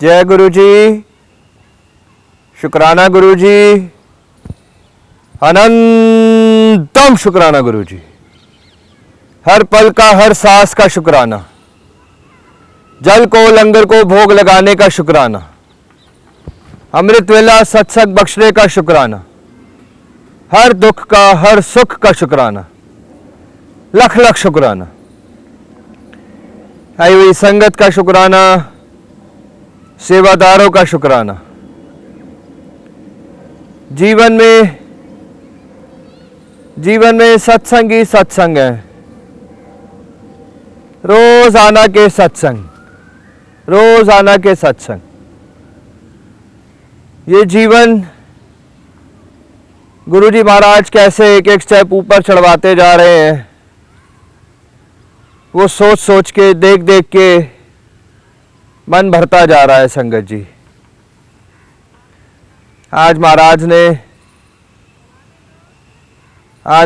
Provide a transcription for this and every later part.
जय गुरु जी, शुक्राना गुरु जी, अनंतम शुक्राना गुरु जी। हर पल का, हर सांस का शुक्राना, जल को, लंगर को भोग लगाने का शुक्राना, अमृत वेला सत्संग बख्शने का शुक्राना, हर दुख का, हर सुख का शुक्राना, लख लख शुक्राना। आई हुई संगत का शुक्राना, सेवादारों का शुक्राना। जीवन में सत्संग ही सत्संग है। रोजाना के सत्संग, रोजाना के सत्संग। ये जीवन गुरुजी महाराज कैसे एक एक स्टेप ऊपर चढ़वाते जा रहे हैं, वो सोच सोच के, देख देख के मन भरता जा रहा है संगत जी। आज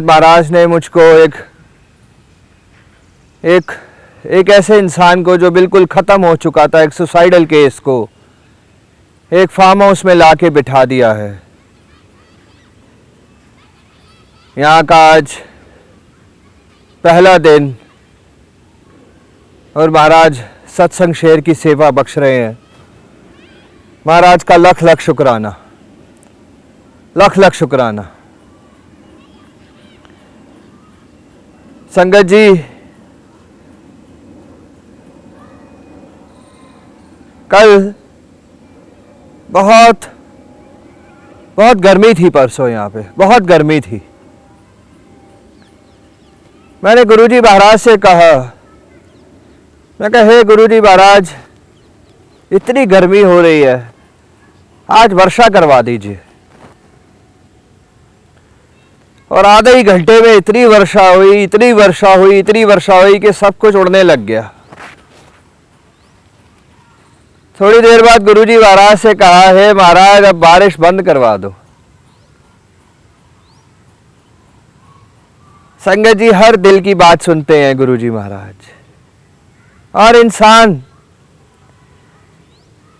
महाराज ने मुझको एक ऐसे इंसान को जो बिल्कुल ख़त्म हो चुका था, एक सुसाइडल केस को एक फार्म हाउस में लाके बिठा दिया है। यहाँ का आज पहला दिन और महाराज सत्संग शेर की सेवा बख्श रहे हैं। महाराज का लख लख शुक्राना, लख लख शुक्राना। संगत जी, कल बहुत गर्मी थी, परसों यहाँ पे बहुत गर्मी थी। मैंने गुरुजी महाराज से कहा, मैं कहा हे गुरुजी महाराज, इतनी गर्मी हो रही है, आज वर्षा करवा दीजिए। और आधे ही घंटे में इतनी वर्षा हुई कि सब कुछ उड़ने लग गया। थोड़ी देर बाद गुरुजी महाराज से कहा, हे महाराज अब बारिश बंद करवा दो। संगत जी, हर दिल की बात सुनते हैं गुरुजी महाराज। और इंसान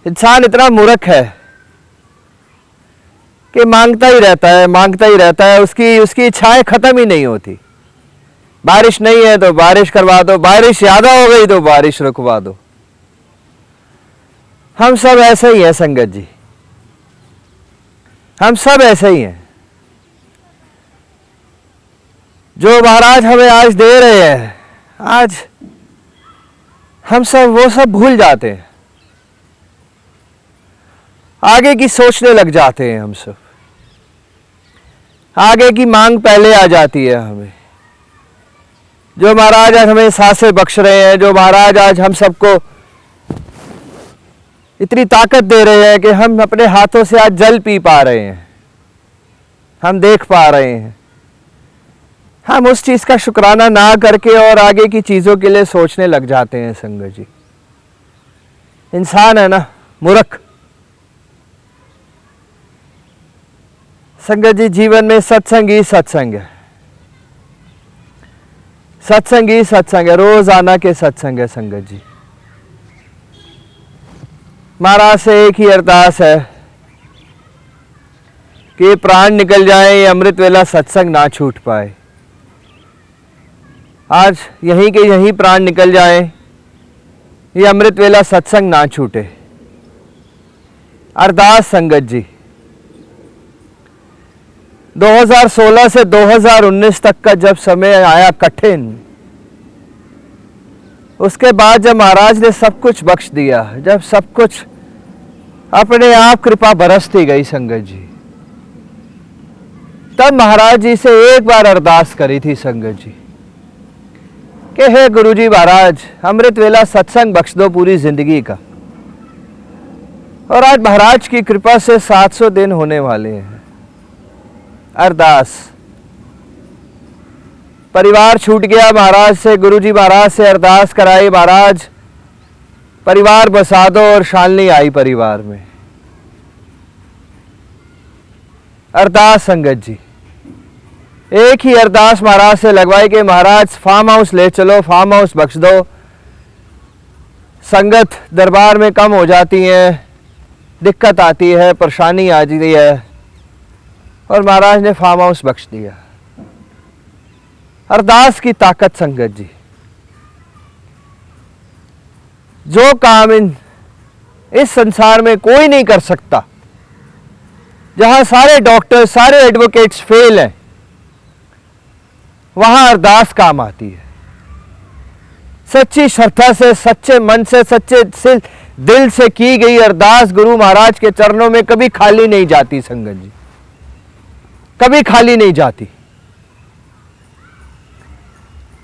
इतना मूर्ख है कि मांगता ही रहता है। उसकी इच्छाएं खत्म ही नहीं होती। बारिश नहीं है तो बारिश करवा दो, बारिश ज्यादा हो गई तो बारिश रुकवा दो। हम सब ऐसे ही हैं संगत जी, हम सब ऐसे ही हैं। जो महाराज हमें आज दे रहे हैं, आज हम सब वो सब भूल जाते हैं, आगे की सोचने लग जाते हैं। हम सब आगे की मांग पहले आ जाती है हमें। जो महाराज आज हमें सांसें बख्श रहे हैं, जो महाराज आज हम सबको इतनी ताकत दे रहे हैं कि हम अपने हाथों से आज जल पी पा रहे हैं, हम देख पा रहे हैं, हम उस चीज का शुक्राना ना करके और आगे की चीजों के लिए सोचने लग जाते हैं। संगत जी, इंसान है ना मूर्ख। संगत जी, जीवन में सत्संग ही सत्संग है, सत्संग ही सत्संग है, रोजाना के सत्संग है। संगत जी, महाराज से एक ही अरदास है कि प्राण निकल जाए, ये अमृत वेला सत्संग ना छूट पाए। आज यहीं के यहीं प्राण निकल जाए, ये अमृत वेला सत्संग ना छूटे। अरदास संगत जी, 2016 से 2019 तक का जब समय आया कठिन, उसके बाद जब महाराज ने सब कुछ बख्श दिया, जब सब कुछ अपने आप कृपा बरसती गई संगत जी, तब महाराज जी से एक बार अरदास करी थी संगत जी कि हे गुरुजी महाराज, अमृत वेला सत्संग बख्श दो पूरी जिंदगी का। और आज महाराज की कृपा से 700 दिन होने वाले हैं। अरदास, परिवार छूट गया महाराज से, गुरुजी महाराज से अरदास कराई, महाराज परिवार बसा दो, और शालिनी आई परिवार में। अरदास संगत जी, एक ही अरदास महाराज से लगवाई कि महाराज फार्म हाउस ले चलो, फार्म हाउस बख्श दो। संगत दरबार में कम हो जाती है, दिक्कत आती है, परेशानी आ जाती है, और महाराज ने फार्म हाउस बख्श दिया। अरदास की ताकत संगत जी, जो काम इस संसार में कोई नहीं कर सकता, जहां सारे डॉक्टर सारे एडवोकेट्स फेल हैं, वहां अरदास काम आती है। सच्ची श्रद्धा से, सच्चे मन से, सच्चे दिल से की गई अरदास गुरु महाराज के चरणों में कभी खाली नहीं जाती संगत जी, कभी खाली नहीं जाती।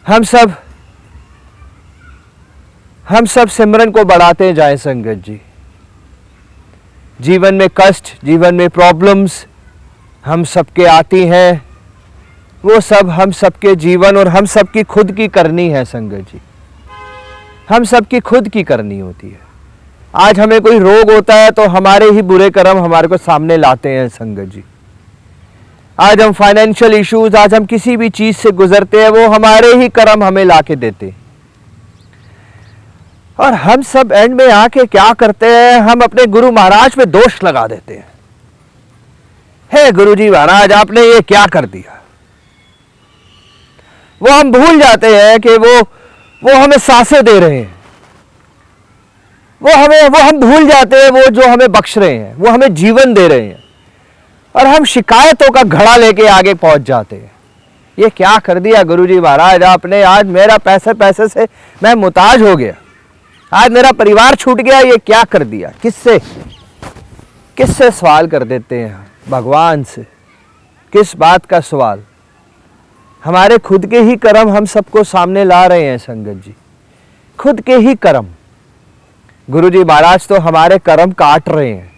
हम सब सिमरन को बढ़ाते जाएं संगत जी। जीवन में कष्ट, जीवन में प्रॉब्लम्स हम सबके आती हैं, वो सब हम सबके जीवन और हम सबकी खुद की करनी है संगत जी, हम सबकी खुद की करनी होती है। आज हमें कोई रोग होता है तो हमारे ही बुरे कर्म हमारे को सामने लाते हैं संगत जी। आज हम फाइनेंशियल इश्यूज, आज हम किसी भी चीज से गुजरते हैं, वो हमारे ही कर्म हमें लाके देते हैं। और हम सब एंड में आके क्या करते हैं, हम अपने गुरु महाराज पे दोष लगा देते हैं। हे गुरु जी महाराज, आपने ये क्या कर दिया। वो हम भूल जाते हैं कि वो हमें सांसें दे रहे हैं, वो हम भूल जाते हैं वो जो हमें बख्श रहे हैं, वो हमें जीवन दे रहे हैं, और हम शिकायतों का घड़ा लेके आगे पहुंच जाते हैं। ये क्या कर दिया गुरुजी महाराज आपने, आज मेरा पैसे से मैं मुताज हो गया, आज मेरा परिवार छूट गया, ये क्या कर दिया। किससे सवाल कर देते हैं, भगवान से। किस बात का सवाल, हमारे खुद के ही कर्म हम सबको सामने ला रहे हैं संगत जी, खुद के ही कर्म। गुरुजी महाराज तो हमारे कर्म काट रहे हैं,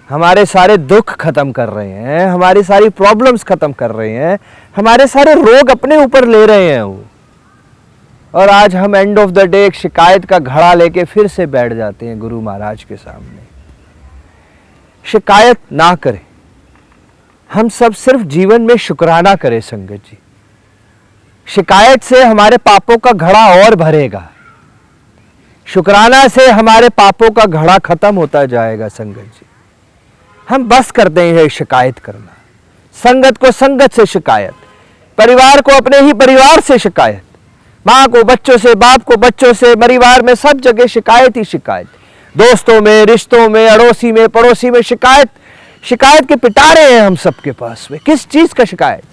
हमारे सारे दुख खत्म कर रहे हैं, हमारी सारी प्रॉब्लम्स खत्म कर रहे हैं, हमारे सारे रोग अपने ऊपर ले रहे हैं वो। और आज हम एंड ऑफ द डे एक शिकायत का घड़ा लेके फिर से बैठ जाते हैं गुरु महाराज के सामने। शिकायत ना करें, हम सब सिर्फ जीवन में शुक्राना करें संगत जी। शिकायत से हमारे पापों का घड़ा और भरेगा, शुक्राना से हमारे पापों का घड़ा खत्म होता जाएगा संगत जी। हम बस कर दें शिकायत करना, संगत को संगत से शिकायत, परिवार को अपने ही परिवार से शिकायत, माँ को बच्चों से, बाप को बच्चों से, परिवार में सब जगह शिकायत ही शिकायत, दोस्तों में, रिश्तों में, अड़ोसी में, पड़ोसी में शिकायत के पिटारे हैं हम सबके पास में। किस चीज का शिकायत,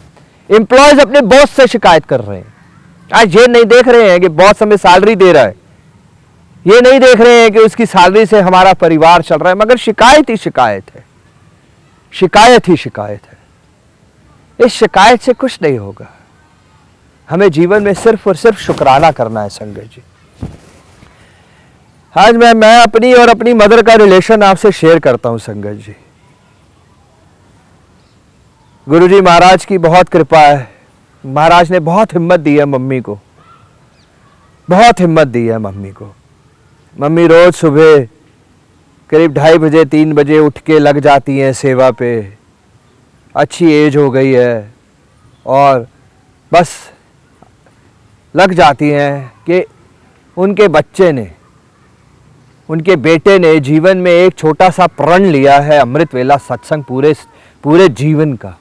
एम्प्लॉयज अपने बॉस से शिकायत कर रहे हैं। आज ये नहीं देख रहे हैं कि बॉस हमें सैलरी दे रहा है, ये नहीं देख रहे हैं कि उसकी सैलरी से हमारा परिवार चल रहा है, मगर शिकायत ही शिकायत है, शिकायत ही शिकायत है। इस शिकायत से कुछ नहीं होगा, हमें जीवन में सिर्फ और सिर्फ शुक्राना करना है संगत जी। आज मैं अपनी और अपनी मदर का रिलेशन आपसे शेयर करता हूं संगत जी। गुरुजी महाराज की बहुत कृपा है, महाराज ने बहुत हिम्मत दी है मम्मी को, बहुत हिम्मत दी है मम्मी को। मम्मी रोज सुबह करीब 2:30 बजे 3 बजे उठ के लग जाती हैं सेवा पे। अच्छी एज हो गई है और बस लग जाती हैं कि उनके बच्चे ने, उनके बेटे ने जीवन में एक छोटा सा प्रण लिया है, अमृत वेला सत्संग पूरे जीवन का।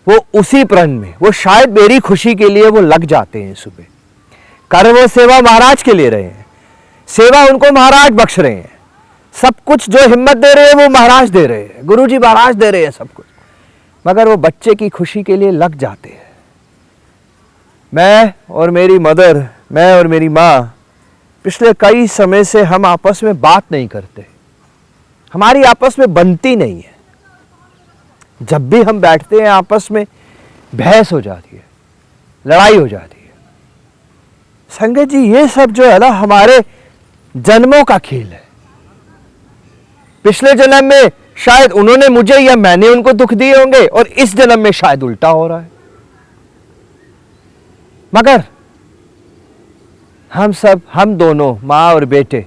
वो उसी प्रण में, वो शायद मेरी खुशी के लिए वो लग जाते हैं सुबह। कर वो सेवा महाराज के ले रहे हैं, सेवा उनको महाराज बख्श रहे हैं, सब कुछ जो हिम्मत दे रहे हैं वो महाराज दे रहे हैं, गुरुजी महाराज दे रहे हैं सब कुछ, मगर वो बच्चे की खुशी के लिए लग जाते हैं। मैं और मेरी मदर, मैं और मेरी माँ पिछले कई समय से हम आपस में बात नहीं करते, हमारी आपस में बनती नहीं है। जब भी हम बैठते हैं आपस में बहस हो जाती है, लड़ाई हो जाती है। संगत जी ये सब जो है ना हमारे जन्मों का खेल है। पिछले जन्म में शायद उन्होंने मुझे या मैंने उनको दुख दिए होंगे और इस जन्म में शायद उल्टा हो रहा है। मगर हम दोनों माँ और बेटे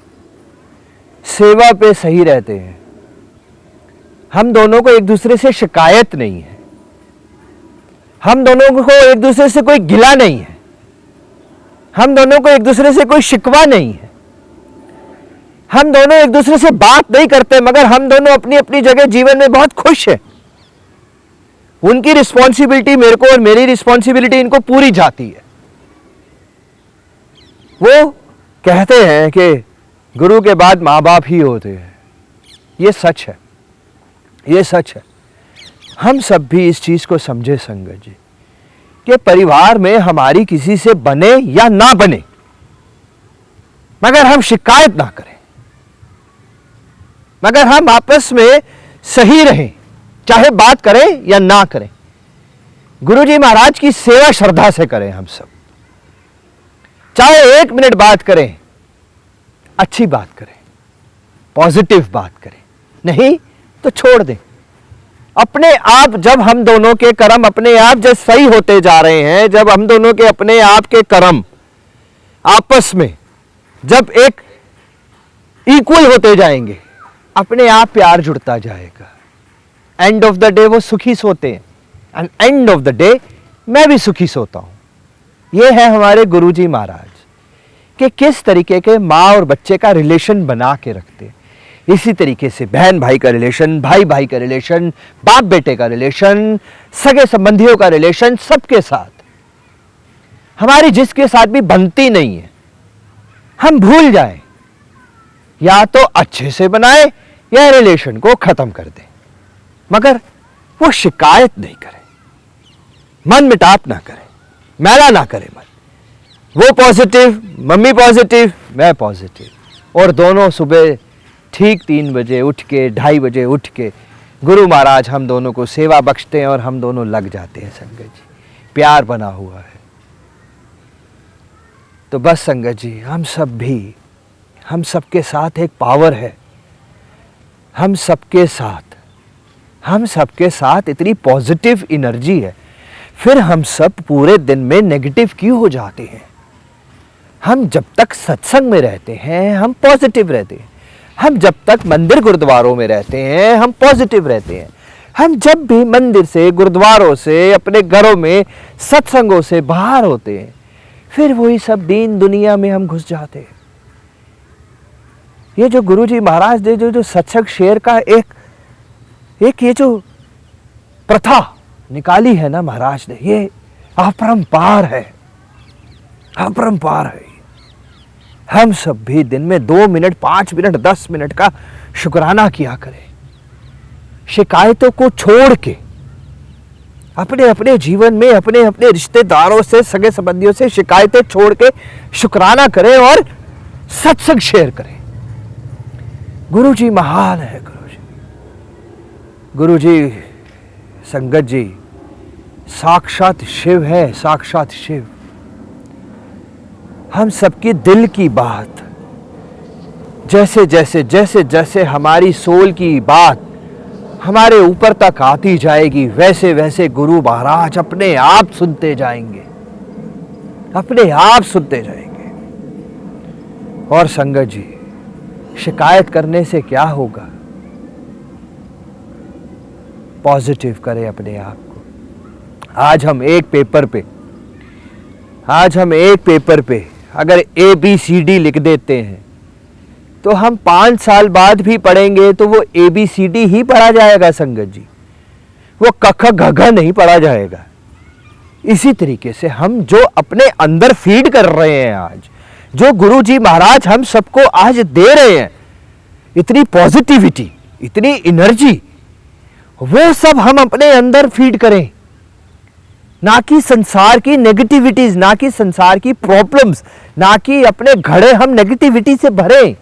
सेवा पे सही रहते हैं। हम दोनों को एक दूसरे से शिकायत नहीं है, हम दोनों को एक दूसरे से कोई गिला नहीं है, हम दोनों को एक दूसरे से कोई शिकवा नहीं है। हम दोनों एक दूसरे से बात नहीं करते, मगर हम दोनों अपनी अपनी जगह जीवन में बहुत खुश हैं। उनकी रिस्पॉन्सिबिलिटी मेरे को और मेरी रिस्पॉन्सिबिलिटी इनको पूरी जाती है। वो कहते हैं कि गुरु के बाद माँ बाप ही होते हैं। ये सच है, ये सच है। हम सब भी इस चीज को समझे संगत जी कि परिवार में हमारी किसी से बने या ना बने, मगर हम शिकायत ना करें, मगर हम आपस में सही रहें, चाहे बात करें या ना करें। गुरुजी महाराज की सेवा श्रद्धा से करें हम सब, चाहे 1 मिनट बात करें, अच्छी बात करें, पॉजिटिव बात करें, नहीं तो छोड़ दें। अपने आप जब हम दोनों के कर्म अपने आप जब सही होते जा रहे हैं, जब हम दोनों के अपने आप के कर्म आपस में जब एक इक्वल होते जाएंगे, अपने आप प्यार जुड़ता जाएगा। एंड ऑफ द डे वो सुखी सोते हैं, and end of the day मैं भी सुखी सोता हूं। ये है हमारे गुरुजी महाराज कि किस तरीके के माँ और बच्चे का रिलेशन बना के रखते हैं। इसी तरीके से बहन भाई का रिलेशन, भाई भाई का रिलेशन, बाप बेटे का रिलेशन, सगे संबंधियों का रिलेशन, सबके साथ हमारी जिसके साथ भी बनती नहीं है, हम भूल जाएं, या तो अच्छे से बनाए या रिलेशन को खत्म कर दें, मगर वो शिकायत नहीं करे, मन मिटाप ना करे, मैला ना करे मन। वो पॉजिटिव, मम्मी पॉजिटिव, मैं पॉजिटिव, और दोनों सुबह ठीक 3 बजे उठ के, 2:30 बजे उठ के गुरु महाराज हम दोनों को सेवा बख्शते हैं और हम दोनों लग जाते हैं संगत जी। प्यार बना हुआ है। तो बस संगत जी, हम सब भी, हम सबके साथ एक पावर है, हम सबके साथ इतनी पॉजिटिव एनर्जी है। फिर हम सब पूरे दिन में नेगेटिव क्यों हो जाते हैं? हम जब तक सत्संग में रहते हैं हम पॉजिटिव रहते हैं, हम जब तक मंदिर गुरुद्वारों में रहते हैं हम पॉजिटिव रहते हैं। हम जब भी मंदिर से, गुरुद्वारों से, अपने घरों में सत्संगों से बाहर होते हैं, फिर वही सब दीन दुनिया में हम घुस जाते हैं। ये जो गुरुजी महाराज ने जो सत्संग शेयर का एक ये जो प्रथा निकाली है ना महाराज ने, ये अपरंपार है, अपरंपार है। हम सब भी दिन में 2 मिनट, 5 मिनट, 10 मिनट का शुक्राना किया करें। शिकायतों को छोड़ के अपने अपने जीवन में अपने अपने रिश्तेदारों से, सगे संबंधियों से शिकायतें छोड़ के शुक्राना करें और सत्संग शेयर करें। गुरुजी महान है। गुरुजी संगत जी साक्षात शिव है, साक्षात शिव। हम सबकी दिल की बात, जैसे जैसे जैसे जैसे हमारी सोल की बात हमारे ऊपर तक आती जाएगी, वैसे वैसे गुरु महाराज अपने आप सुनते जाएंगे, अपने आप सुनते जाएंगे। और संगत जी, शिकायत करने से क्या होगा? पॉजिटिव करें अपने आप को। आज हम एक पेपर पे अगर ABCD लिख देते हैं तो हम 5 साल बाद भी पढ़ेंगे तो वो ABCD ही पढ़ा जाएगा संगत जी, वो कख घघ नहीं पढ़ा जाएगा। इसी तरीके से हम जो अपने अंदर फीड कर रहे हैं, आज जो गुरुजी महाराज हम सबको आज दे रहे हैं, इतनी पॉजिटिविटी, इतनी एनर्जी, वो सब हम अपने अंदर फीड करें, ना कि संसार की नेगेटिविटीज, ना कि संसार की प्रॉब्लम्स, ना कि अपने घड़े हम नेगेटिविटी से भरें।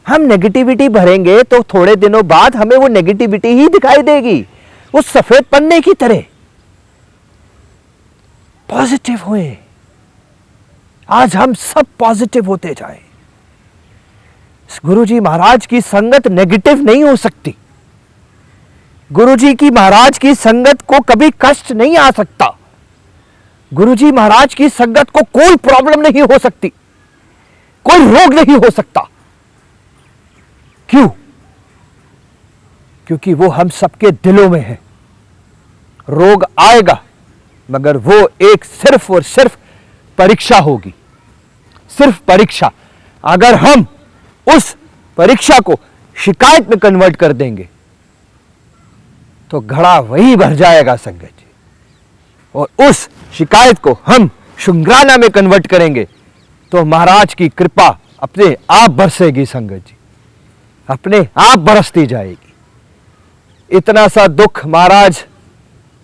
हम नेगेटिविटी भरेंगे तो थोड़े दिनों बाद हमें वो नेगेटिविटी ही दिखाई देगी, उस सफेद पन्ने की तरह। पॉजिटिव हुए, आज हम सब पॉजिटिव होते जाएं। गुरुजी महाराज की संगत नेगेटिव नहीं हो सकती। गुरुजी की महाराज की संगत को कभी कष्ट नहीं आ सकता। गुरुजी महाराज की संगत को कोई प्रॉब्लम नहीं हो सकती, कोई रोग नहीं हो सकता। क्यों? क्योंकि वो हम सबके दिलों में है। रोग आएगा मगर वो एक सिर्फ और सिर्फ परीक्षा होगी, सिर्फ परीक्षा। अगर हम उस परीक्षा को शिकायत में कन्वर्ट कर देंगे तो घड़ा वही भर जाएगा संगत जी। और उस शिकायत को हम शुंगराना में कन्वर्ट करेंगे तो महाराज की कृपा अपने आप बरसेगी संगत जी, अपने आप बरसती जाएगी। इतना सा दुख महाराज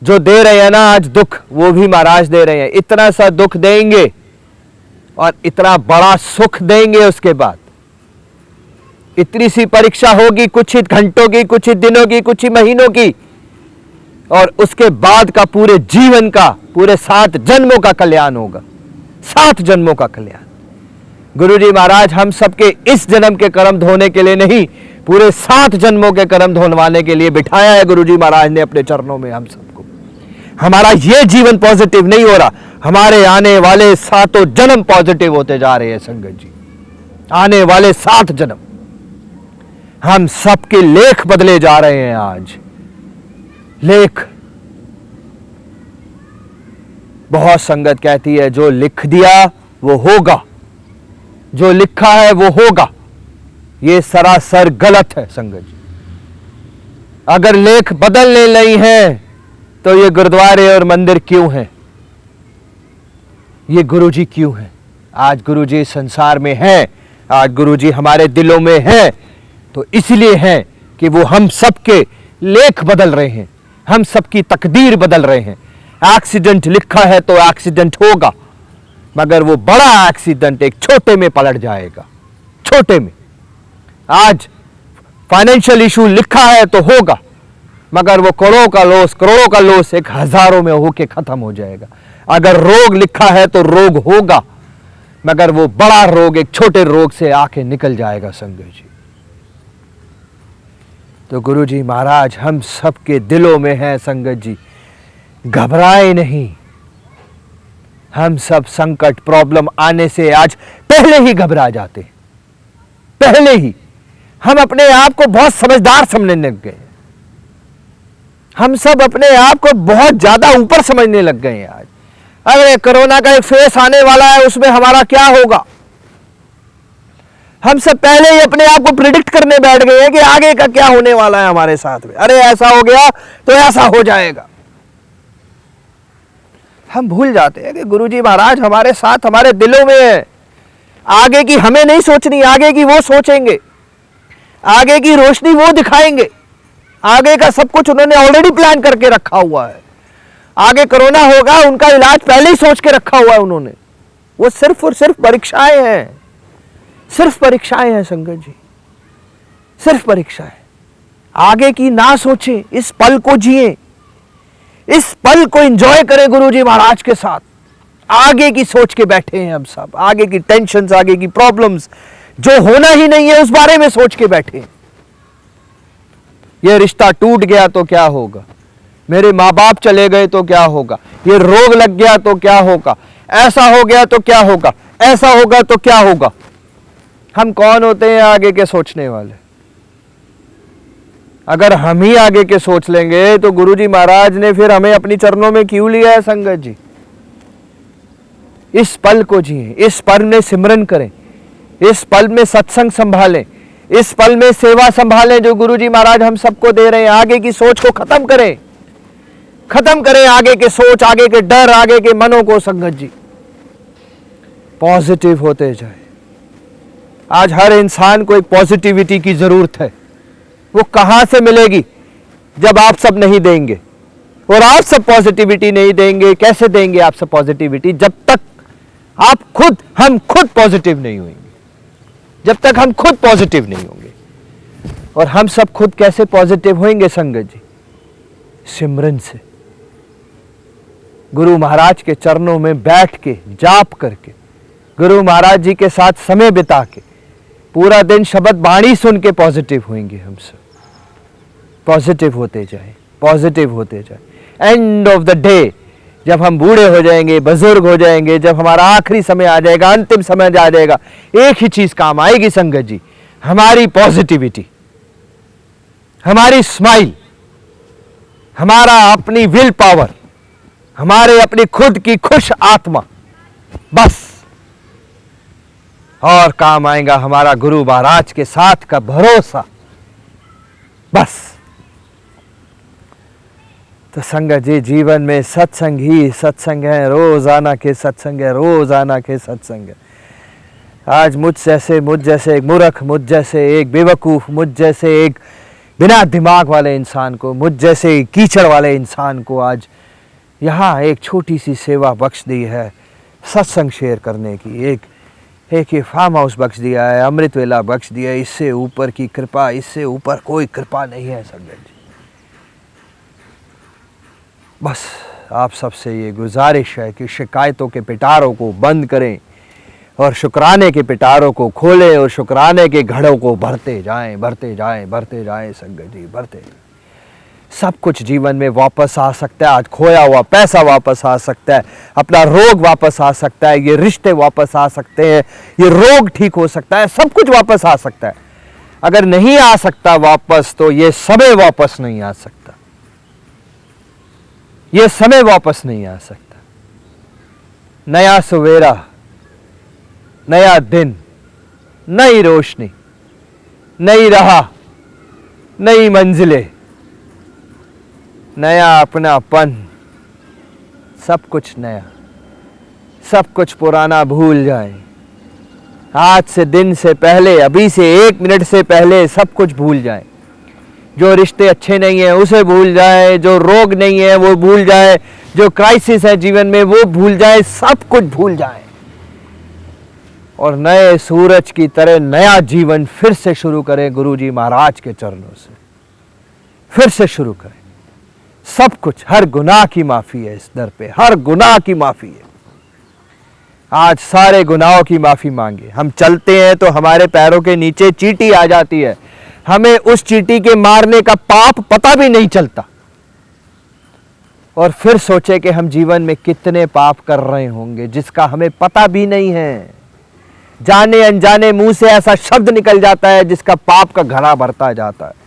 जो दे रहे हैं ना आज, दुख वो भी महाराज दे रहे हैं। इतना सा दुख देंगे और इतना बड़ा सुख देंगे। उसके बाद इतनी सी परीक्षा होगी, कुछ ही घंटों की, कुछ ही दिनों की, कुछ ही महीनों की, और उसके बाद का पूरे जीवन का, पूरे 7 जन्मों का कल्याण होगा। 7 जन्मों का कल्याण। गुरुजी महाराज हम सबके इस जन्म के कर्म धोने के लिए नहीं, पूरे 7 जन्मों के कर्म धोनवाने के लिए बिठाया है गुरुजी महाराज ने अपने चरणों में हम सबको। हमारा ये जीवन पॉजिटिव नहीं हो रहा, हमारे आने वाले 7 जन्म पॉजिटिव होते जा रहे हैं संगत जी। आने वाले 7 जन्म हम सबके लेख बदले जा रहे हैं। आज लेख बहुत संगत कहती है जो लिख दिया वो होगा, जो लिखा है वो होगा। ये सरासर गलत है संगत जी। अगर लेख बदलने नहीं है तो ये गुरुद्वारे और मंदिर क्यों हैं? ये गुरुजी क्यों हैं? आज गुरुजी संसार में हैं, आज गुरुजी हमारे दिलों में हैं, तो इसलिए हैं कि वो हम सबके लेख बदल रहे हैं, हम सबकी तकदीर बदल रहे हैं। एक्सीडेंट लिखा है तो एक्सीडेंट होगा, मगर वो बड़ा एक्सीडेंट एक छोटे में पलट जाएगा, छोटे में। आज फाइनेंशियल इशू लिखा है तो होगा, मगर वो करोड़ों का लॉस एक हजारों में होके खत्म हो जाएगा। अगर रोग लिखा है तो रोग होगा, मगर वो बड़ा रोग एक छोटे रोग से आके निकल जाएगा संगत जी। तो गुरुजी महाराज हम सबके दिलों में है संगत जी, घबराए नहीं। हम सब संकट प्रॉब्लम आने से आज पहले ही घबरा जाते, पहले ही हम अपने आप को बहुत समझदार समझने लग गए। हम सब अपने आप को बहुत ज्यादा ऊपर समझने लग गए आज। अरे कोरोना का एक फेस आने वाला है, उसमें हमारा क्या होगा? हम सब पहले ही अपने आप को प्रिडिक्ट करने बैठ गए हैं कि आगे का क्या होने वाला है हमारे साथ में। अरे ऐसा हो गया तो ऐसा हो जाएगा। हम भूल जाते हैं कि गुरुजी महाराज हमारे साथ, हमारे दिलों में है। आगे की हमें नहीं सोचनी, आगे की वो सोचेंगे, आगे की रोशनी वो दिखाएंगे। आगे का सब कुछ उन्होंने ऑलरेडी प्लान करके रखा हुआ है। आगे कोरोना होगा, उनका इलाज पहले ही सोच के रखा हुआ है उन्होंने। वो सिर्फ और सिर्फ परीक्षाएं हैं, सिर्फ परीक्षाएं हैं संगत जी, सिर्फ परीक्षाएं। आगे की ना सोचें, इस पल को जिए, इस पल को एंजॉय करें गुरुजी महाराज के साथ। आगे की सोच के बैठे हैं हम सब, आगे की टेंशन्स, आगे की प्रॉब्लम्स, जो होना ही नहीं है उस बारे में सोच के बैठे हैं। ये रिश्ता टूट गया तो क्या होगा? मेरे माँ बाप चले गए तो क्या होगा? ये रोग लग गया तो क्या होगा? ऐसा हो गया तो क्या होगा? ऐसा होगा तो क्या होगा? हम कौन होते हैं आगे के सोचने वाले? अगर हम ही आगे के सोच लेंगे तो गुरुजी महाराज ने फिर हमें अपनी चरणों में क्यों लिया है संगत जी? इस पल को जिए, इस पल में सिमरन करें, इस पल में सत्संग संभालें, इस पल में सेवा संभालें जो गुरुजी महाराज हम सबको दे रहे हैं। आगे की सोच को खत्म करें, खत्म करें आगे के सोच, आगे के डर, आगे के मनों को संगत जी। पॉजिटिव होते जाए। आज हर इंसान को एक पॉजिटिविटी की जरूरत है। वो कहां से मिलेगी जब आप सब नहीं देंगे? और आप सब पॉजिटिविटी नहीं देंगे, कैसे देंगे आप सब पॉजिटिविटी? जब तक आप खुद, हम खुद पॉजिटिव नहीं होंगे, जब तक हम खुद पॉजिटिव नहीं होंगे। और हम सब खुद कैसे पॉजिटिव होंगे संगत जी? सिमरन से, गुरु महाराज के चरणों में बैठ के, जाप करके, गुरु महाराज जी के साथ समय बिता के, पूरा दिन शब्द बाणी सुन के पॉजिटिव होंगे। हम सब पॉजिटिव होते जाए, पॉजिटिव होते जाए। एंड ऑफ द डे जब हम बूढ़े हो जाएंगे, बुजुर्ग हो जाएंगे, जब हमारा आखिरी समय आ जाएगा, अंतिम समय आ जाएगा, एक ही चीज काम आएगी संगत जी, हमारी पॉजिटिविटी, हमारी स्माइल, हमारा अपनी विल पावर, हमारे अपनी खुद की खुश आत्मा। बस और काम आएगा हमारा गुरु महाराज के साथ का भरोसा। बस तो संगत जी, जीवन में सत्संग ही सत्संग है, रोजाना के सत्संग है, रोजाना के सत्संग है। आज मुझ जैसे एक मूर्ख, मुझ जैसे एक बेवकूफ़, मुझ जैसे एक बिना दिमाग वाले इंसान को, मुझ जैसे कीचड़ वाले इंसान को आज यहाँ एक छोटी सी सेवा बख्श दी है, सत्संग शेयर करने की। एक ये फार्म हाउस बख्श दिया है, अमृत वेला बख्श दिया है। इससे ऊपर की कृपा, इससे ऊपर कोई कृपा नहीं है संगत जी। बस आप सबसे ये गुजारिश है कि शिकायतों के पिटारों को बंद करें और शुक्राने के पिटारों को खोलें और शुक्राने के घड़ों को भरते जाएं, भरते जाएं, भरते जाएं संगत जी, भरते। सब कुछ जीवन में वापस आ सकता है। आज खोया हुआ पैसा वापस आ सकता है, अपना रोग वापस आ सकता है, ये रिश्ते वापस आ सकते हैं, ये रोग ठीक हो सकता है, सब कुछ वापस आ सकता है। अगर नहीं आ सकता वापस तो ये समय वापस नहीं आ सकता, ये समय वापस नहीं आ सकता। नया सवेरा, नया दिन, नई रोशनी, नई राह, नई मंजिलें, नया अपनापन, सब कुछ नया, सब कुछ पुराना भूल जाए। आज से दिन से पहले, अभी से 1 मिनट से पहले सब कुछ भूल जाए। जो रिश्ते अच्छे नहीं है उसे भूल जाए, जो रोग नहीं है वो भूल जाए, जो क्राइसिस है जीवन में वो भूल जाए, सब कुछ भूल जाए और नए सूरज की तरह नया जीवन फिर से शुरू करें गुरुजी महाराज के चरणों से। फिर से शुरू करें। सब कुछ, हर गुनाह की माफ़ी है इस दर पे, हर गुनाह की माफ़ी है। आज सारे गुनाहों की माफ़ी मांगे। हम चलते हैं तो हमारे पैरों के नीचे चींटी आ जाती है, हमें उस चींटी के मारने का पाप पता भी नहीं चलता। और फिर सोचे कि हम जीवन में कितने पाप कर रहे होंगे जिसका हमें पता भी नहीं है। जाने अनजाने मुंह से ऐसा शब्द निकल जाता है जिसका पाप का घड़ा भरता जाता है।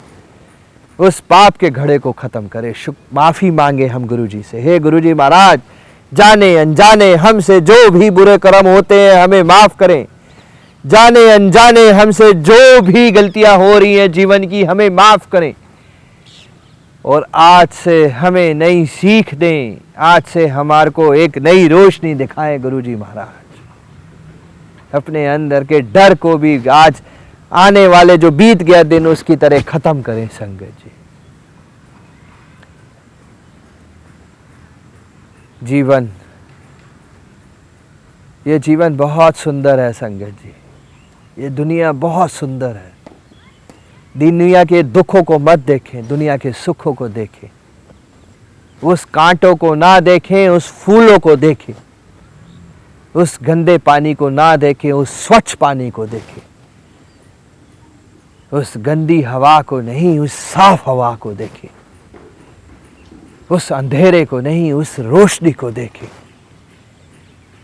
उस पाप के घड़े को खत्म करे, माफी मांगे हम गुरुजी से। हे गुरुजी महाराज, जाने अनजाने हमसे जो भी बुरे कर्म होते हैं हमें माफ करें। जाने अनजाने हमसे जो भी गलतियां हो रही हैं जीवन की हमें माफ करें और आज से हमें नई सीख दें। आज से हमारे को एक नई रोशनी दिखाएं गुरुजी महाराज। अपने अंदर के डर को भी आज आने वाले जो बीत गया दिन उसकी तरह खत्म करें संगत जी। जीवन, ये जीवन बहुत सुंदर है संगत जी। ये दुनिया बहुत सुंदर है। दुनिया के दुखों को मत देखें, दुनिया के सुखों को देखें। उस कांटों को ना देखें, उस फूलों को देखें। उस गंदे पानी को ना देखें, उस स्वच्छ पानी को देखें। उस गंदी हवा को नहीं, उस साफ हवा को देखें। उस अंधेरे को नहीं, उस रोशनी को देखें।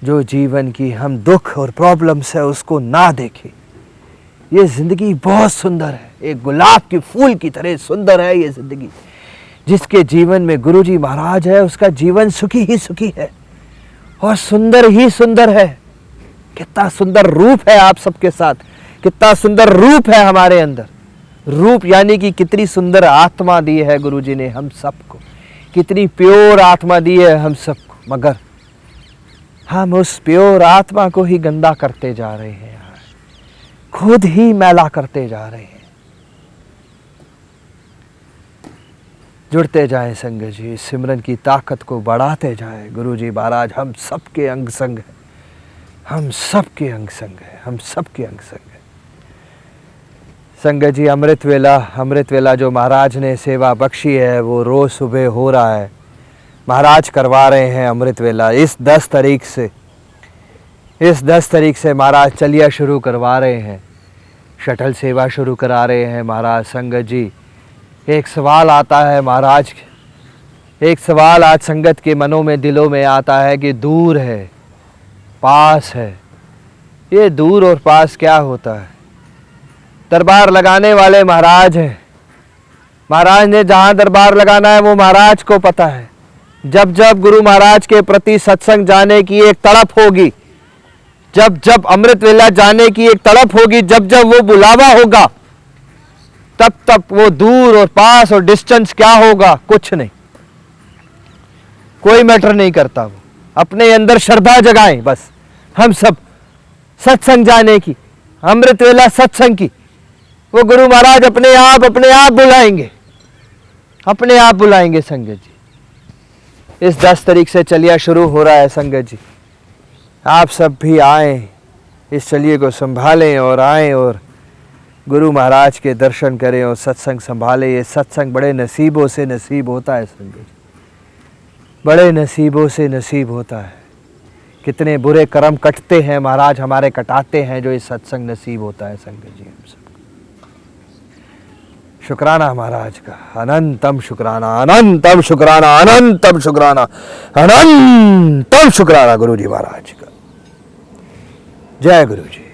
जो जीवन की हम दुख और प्रॉब्लम्स है उसको ना देखें। ये ज़िंदगी बहुत सुंदर है, एक गुलाब के फूल की तरह सुंदर है ये ज़िंदगी। जिसके जीवन में गुरुजी महाराज है उसका जीवन सुखी ही सुखी है और सुंदर ही सुंदर है। कितना सुंदर रूप है आप सबके साथ, कितना सुंदर रूप है हमारे अंदर। रूप यानी कि कितनी सुंदर आत्मा दी है गुरुजी ने हम सबको, कितनी प्योर आत्मा दी है हम सबको, मगर हम उस प्योर आत्मा को ही गंदा करते जा रहे हैं, खुद ही मैला करते जा रहे हैं। जुड़ते जाएं संगत जी, सिमरन की ताकत को बढ़ाते जाएं। गुरुजी महाराज हम सबके अंग संग हैं, हम सबके अंग संग हैं, हम सबके अंग संग हैं। संगत जी, अमृत वेला जो महाराज ने सेवा बख्शी है वो रोज़ सुबह हो रहा है। महाराज करवा रहे हैं अमृत वेला इस 10 तारीख से। इस 10 तारीख से महाराज चलिया शुरू करवा रहे हैं, शटल सेवा शुरू करा रहे हैं महाराज। संगत जी, एक सवाल आता है महाराज, एक सवाल आज संगत के मनों में दिलों में आता है कि दूर है पास है। ये दूर और पास क्या होता है? दरबार लगाने वाले महाराज हैं। महाराज ने जहाँ दरबार लगाना है वो महाराज को पता है। जब जब गुरु महाराज के प्रति सत्संग जाने की एक तड़प होगी, जब जब अमृत वेला जाने की एक तड़प होगी, जब जब वो बुलावा होगा, तब तब वो दूर और पास और डिस्टेंस क्या होगा, कुछ नहीं, कोई मैटर नहीं करता। वो अपने अंदर श्रद्धा जगाएं बस हम सब सत्संग जाने की, अमृत वेला सत्संग की। वो गुरु महाराज अपने आप बुलाएंगे, अपने आप बुलाएंगे संगत जी। इस 10 तारीख से चलिया शुरू हो रहा है संगत जी। आप सब भी आए, इस चलिए को संभालें और आएं और गुरु महाराज के दर्शन करें और सत्संग संभालें। ये सत्संग बड़े नसीबों से नसीब होता है संगत जी, बड़े नसीबों से नसीब होता है। कितने बुरे कर्म कटते हैं, महाराज हमारे कटाते हैं, जो ये सत्संग नसीब होता है संगत जी। हम सब शुक्राना महाराज का, अनंतम शुक्राना, अनंतम शुक्राना, अनंतम शुक्राना, अनंतम शुक्राना गुरु जी महाराज का। जय गुरु जी।